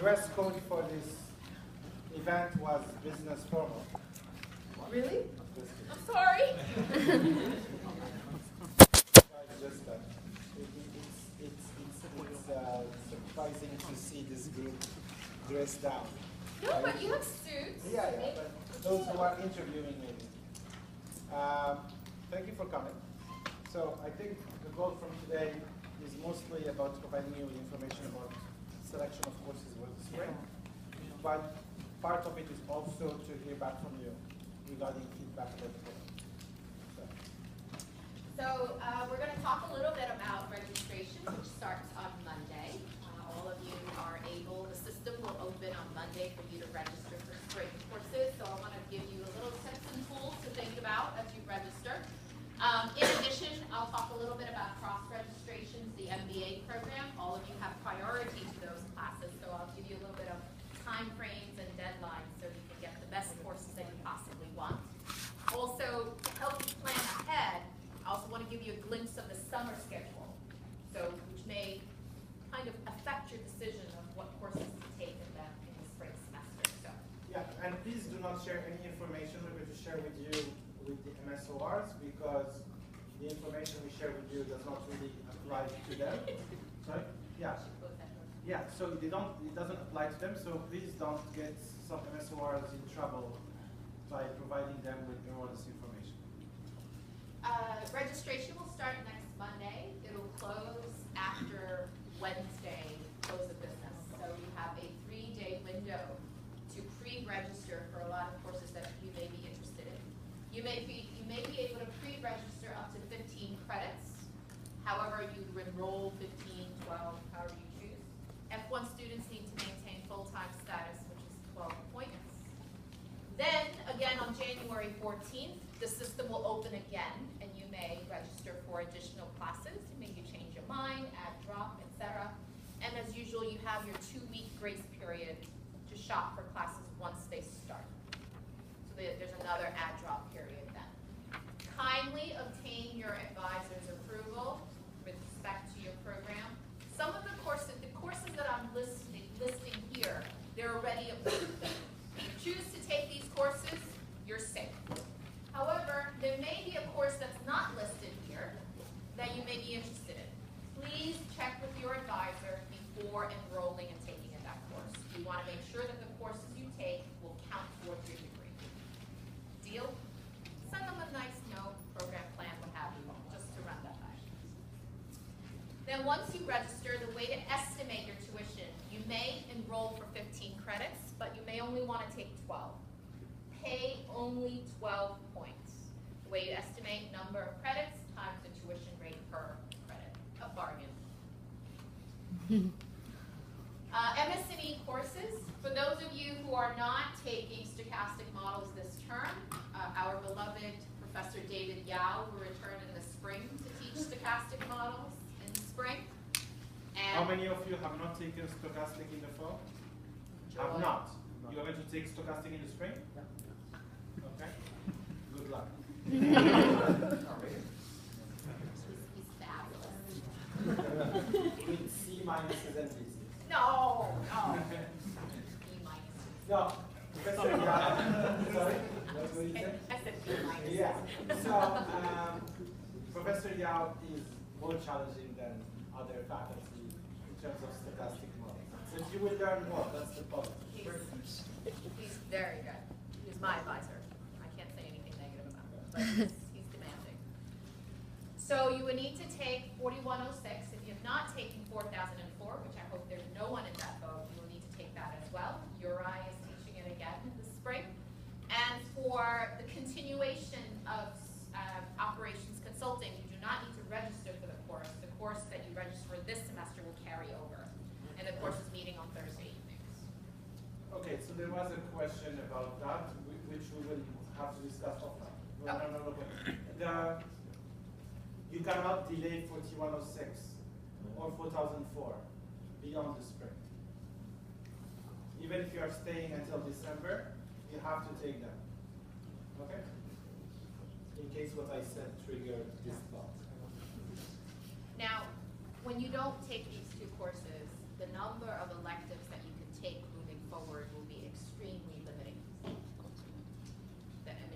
dress code for this event was business formal. Really? I'm sorry. Just it's surprising to see this group dressed down. No, but you have suits. Yeah, but those who are interviewing maybe. Thank you for coming. So I think the goal from today is mostly about providing you with information about selection of courses for the spring. But part of it is also to hear back from you regarding feedback about the program. So we're going to talk a little bit about registration, which starts on Monday. All of you are able, the system will open on Monday for you to register for spring courses. So I want to give you a little tips and tools to think about as you register. In addition, I'll talk a little bit about cross-registrations, the MBA program. All of you have priority to those classes, so I'll give you a little bit of time frames and deadlines so you can get the best courses that you possibly want. Also, to help you plan ahead, I also want to give you a glimpse of the summer schedule, so which may kind of affect your decision of what courses to take in the spring semester. So. Yeah, and please do not share any information we're going to share with you with the MSORs, because the information we share with you does not really apply to them. Sorry? Yeah. Yeah, so it doesn't apply to them, so please don't get some MSORs in trouble by providing them with erroneous information. Registration will start next Monday. It'll close after Wednesday, close of business. So you have a 3-day window to pre-register for a lot of courses that you may be interested in. You may be able to pre-register up to 15 credits. However, you enroll 15, 12, however you choose. F1 students need to maintain full-time status, which is 12 points. Then, again, on January 14th, the system will open again, and you may register for additional classes. Maybe you change your mind, add, drop, etc. And as usual, you have your 2-week grace period to shop for classes once they start. So there's another add, drop period then. Kindly obtain your advisor's approval with respect to your program. Some of the courses that I'm listing here, they're already approved. If you choose to take these courses, you're safe. However, there may be a course that's not listed here that you may be interested in. Please check with your advisor before enrolling and taking in that course. You want to make sure that the courses you take will count towards your degree. Deal? Send them a nice note, program plan, what have you, just to run that by. Then once you register, the way to estimate your tuition, you may enroll for 15 credits, but you may only want to take 12. Pay only 12 points. The way you estimate number of credits times the tuition rate per credit. A bargain. MS&E courses. For those of you who are not taking stochastic models this term, our beloved Professor David Yao will return in the spring to teach stochastic models in the spring. And how many of you have not taken stochastic in the fall? Have not. You are going to take stochastic in the spring? Okay. Good luck. He's fabulous. With C minuses and B's. No. B minus. No. Professor Yao. Sorry? What were you saying? I said B minus. Yeah. So Professor Yao is more challenging than other faculty in terms of stochastic models. So you will learn more. That's the point. He's very good. He's my advisor. I can't say anything negative about him, but he's demanding. So you would need to take 4106. If you have not taken 4004, which I hope there's no one in that boat, you will need to take that as well. URI is teaching it again this spring. And for the continuation of operations consulting, you do not need to register for the course. The course that you register for this semester will carry over. And the course is meeting on Thursday evenings. Okay, so there was a question about that, which we will have to discuss offline. No. You cannot delay 4106 or 4004 beyond the spring. Even if you are staying until December, you have to take them. Okay? In case what I said triggered this thought. Now, when you don't take these two courses, the number of electives that you can take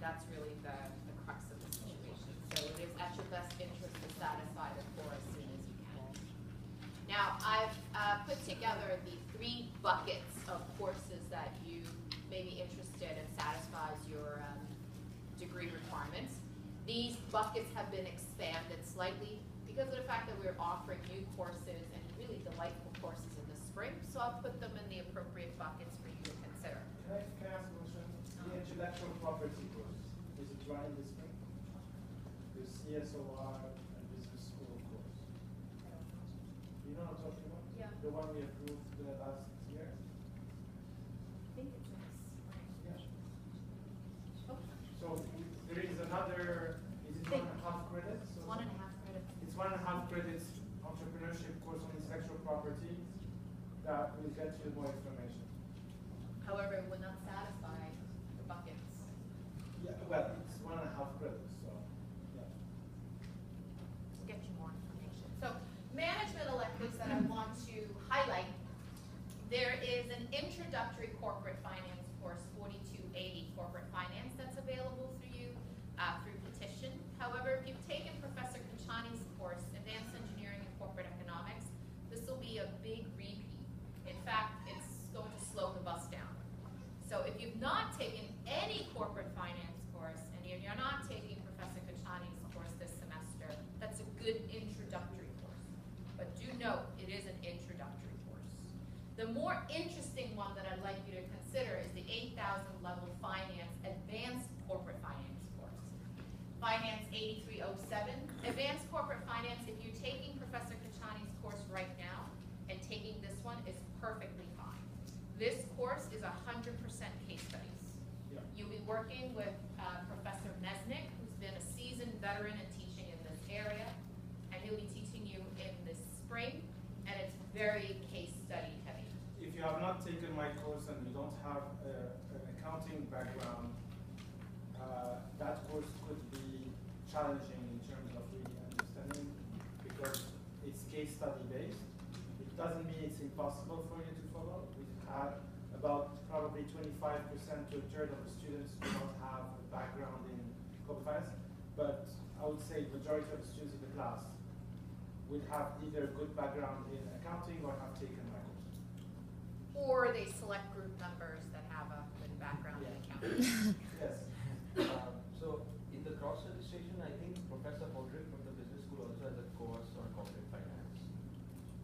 that's really the crux of the situation. So it is at your best interest to satisfy the core as soon as you can. Now, I've put together the 3 buckets of courses that you may be interested in satisfies your degree requirements. These buckets have been expanded slightly because of the fact that we're offering new courses and really delightful courses in the spring. So I'll put them in the appropriate buckets for you to consider. Can I ask a question? The intellectual property course, is it running this spring? The CSOR and business school course. You know what I'm talking about? Yeah. The one we approved last year? I think it's in the spring. Yeah. Oh, So there is another, is it 1.5 credits? it's 1.5 credits. It's 1.5 credits entrepreneurship course on intellectual property that will get you more information. However, it would not satisfy the buckets. Yeah, well, it's 1.5 credits, so yeah. We'll get you more information. So management electives that I want to highlight, there is an introductory corporate finance course, 4280 corporate finance, that's available through you through petition. However, if you've taken Professor Kachani's course, Advanced Engineering and Corporate Economics, this will be a big repeat. In fact, it's going to slow the bus down. So if you've not taken any corporate finance course and you're not taking Professor Kachani's course this semester, that's a good introductory course. But do note, it is an introductory course. The more interesting one that I'd like you to consider is the 8,000 level finance advanced corporate finance course. Finance 8307. Advanced corporate finance, if you're taking Professor Kachani's course right now and taking this one, is perfectly fine. This course is 100% case studies. Yeah. You'll be working with Professor Mesnick, who's been a seasoned veteran in teaching in this area, and he'll be teaching you in the spring, and it's very case study heavy. If you have not taken my course and you don't have an accounting background, that course could be challenging in terms of really understanding because it's case study based. It doesn't mean it's impossible for you to follow. We've had about probably 25% to a third of the students who don't have a background in corporate finance, but I would say the majority of the students in the class would have either a good background in accounting or have taken my course. Or they select group members that have a good background in accounting. Yes. So in the cross registration, I think Professor Hodrick from the business school also has a course on corporate finance.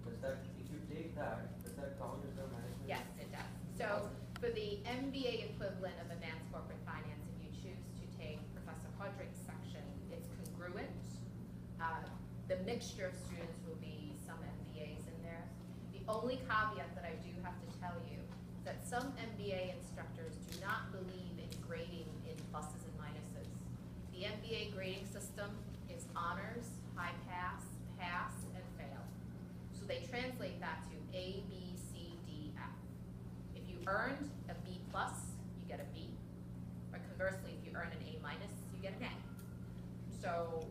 Does that, if you take that, does that count as a management? Yes, it does. So for the MBA equivalent of advanced corporate finance, if you choose to take Professor Hodrick's section, it's congruent. The mixture of students will be some MBAs in there. The only caveat that I do have to tell you is that some MBA instructors do not believe in grading in pluses and minuses. The MBA grading system is honors, high pass, pass, and fail. So they translate that to A, B, C, D, F. If you earned a B plus, you get a B. Or conversely, if you earn an A minus, you get an A. So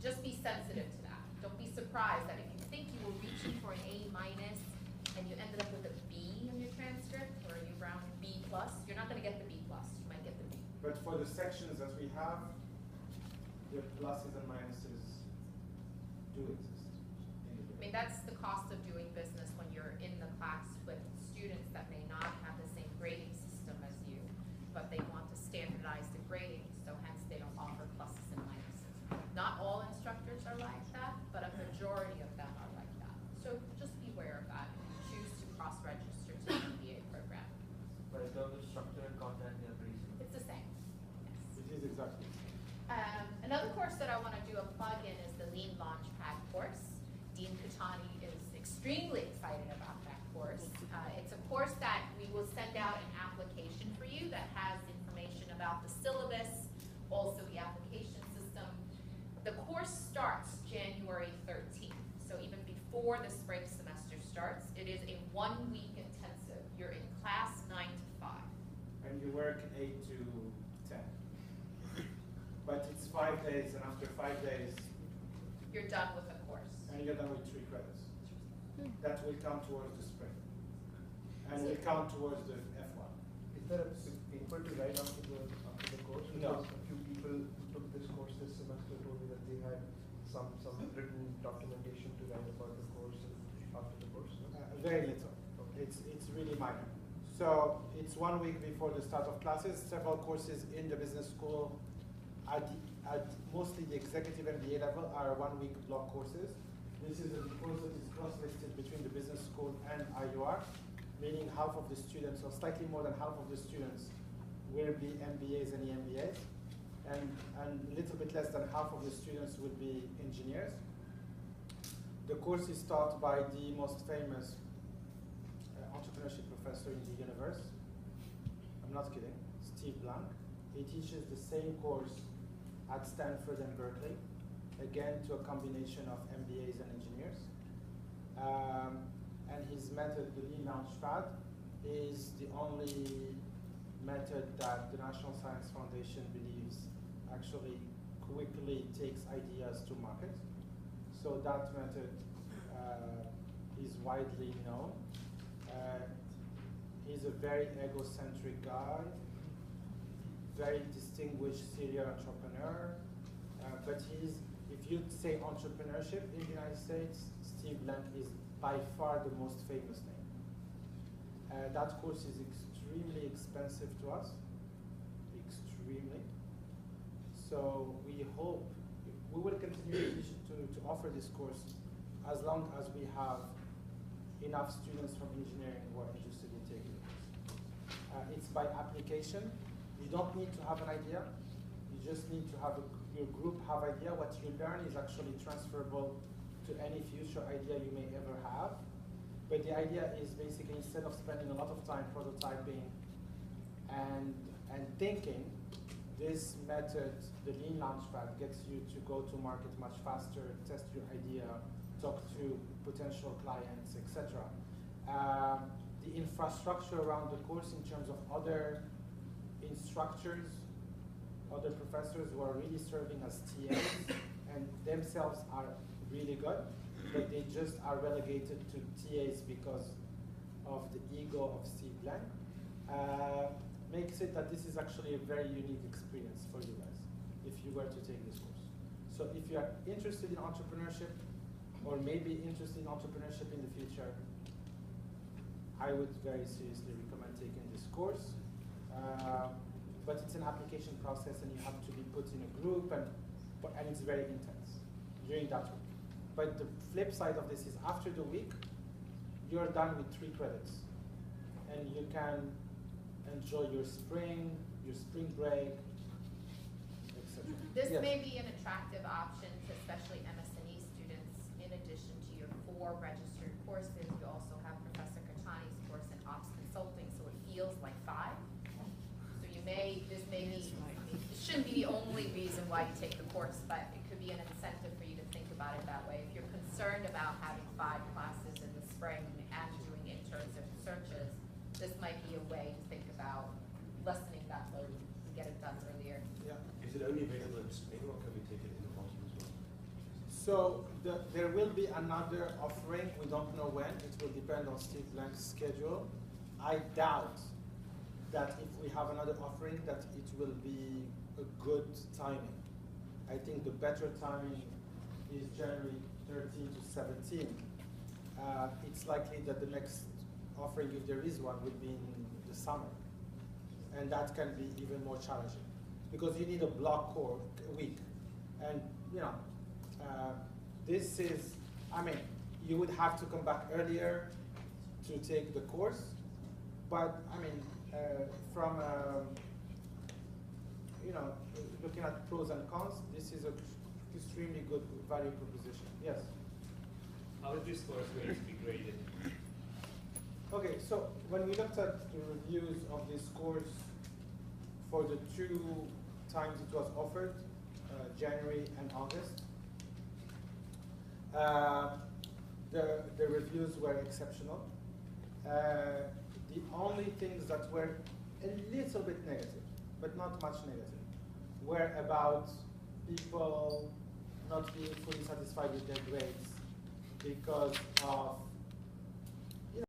just be sensitive to that. Don't be surprised that if you think you were reaching for an A minus and you ended up with a B in your transcript or you round B plus, you're not going to get the B plus. You might get the B. But for the sections that we have, the pluses and minuses do exist. I mean, that's the cost of doing business when you're in the class with students that may not have the same grading system as you, but they want to standardize the grading, so hence they don't offer pluses and minuses. Not all instructors are like that, but a majority of them are like that. So just be aware of that. Choose to cross-register to the MBA program. But in terms of structure and content, they are pretty similar. It's the same. Yes. It is exactly. Another course that I want to do a plug-in is the Lean Launchpad course. Dean Kachani is extremely excited about that course. It's a course that we will send out an application for you that has information about the syllabus, also the application system. The course starts January 13th, so even before the spring semester starts. It is a 1-week intensive. You're in class 9 to 5. And you work 8 to 10. But it's 5 days, and after 5 days, You're done with the course. and you're done with 3 credits. That will count towards the spring. And will count towards the F1. Is there a paper to write after the course? No. Because a few people who took this course this semester told me that they had some written documentation to write about the course after the course. No? Very little. Okay. It's really minor. So it's 1 week before the start of classes. Several courses in the business school at mostly the executive MBA level are 1 week block courses. This is a course that is cross-listed between the business school and IEOR, meaning half of the students, or slightly more than half of the students, will be MBAs and EMBAs, and a little bit less than half of the students will be engineers. The course is taught by the most famous entrepreneurship professor in the universe. I'm not kidding, Steve Blank. He teaches the same course at Stanford and Berkeley, again to a combination of MBAs and engineers. And his method, the Lean Launchpad, is the only method that the National Science Foundation believes actually quickly takes ideas to market. So that method is widely known. He's a very egocentric guy, very distinguished serial entrepreneur, but if you say entrepreneurship in the United States, Steve Blank is by far the most famous name. That course is extremely expensive to us, extremely. So we hope, we will continue to offer this course as long as we have enough students from engineering who are interested in taking it. It's by application. You don't need to have an idea. You just need to have your group have idea. What you learn is actually transferable to any future idea you may ever have. But the idea is basically, instead of spending a lot of time prototyping and thinking, this method, the Lean Launchpad, gets you to go to market much faster, test your idea, talk to potential clients, etc. The infrastructure around the course in terms of other instructors, other professors who are really serving as TAs and themselves are really good, but they just are relegated to TAs because of the ego of Steve Blank, makes it that this is actually a very unique experience for you guys if you were to take this course. So if you are interested in entrepreneurship, or maybe interested in entrepreneurship in the future, I would very seriously recommend taking this course. But it's an application process and you have to be put in a group and it's very intense during that week. But the flip side of this is after the week, you're done with 3 credits. And you can enjoy your spring break, etc. This Yes. may be an attractive option to especially MSNE students. In addition to your 4 registered courses, you also have Professor Kachani's course in Ops Consulting, so it feels like 5. So this may be, I mean, it shouldn't be the only reason why you take the course, but it could be an incentive for you to think about it that way. If you're concerned about having 5 classes in the spring and doing interns and searches, this might be a way to think about lessening that load and get it done earlier. Yeah. Is it only available in Spain or can we take it in Boston as well? So there will be another offering. We don't know when. It will depend on Steve Blank's schedule. I doubt that if we have another offering that it will be a good timing. I think the better timing is January 13 to 17. It's likely that the next offering, if there is one, will be in the summer. And that can be even more challenging because you need a block week. And this is, I mean, you would have to come back earlier to take the course, but I mean, from looking at pros and cons, this is an extremely good value proposition. Yes? How is this course going to be graded? Okay, so when we looked at the reviews of this course for the 2 times it was offered, January and August, the reviews were exceptional. The only things that were a little bit negative, but not much negative, were about people not being fully satisfied with their grades because of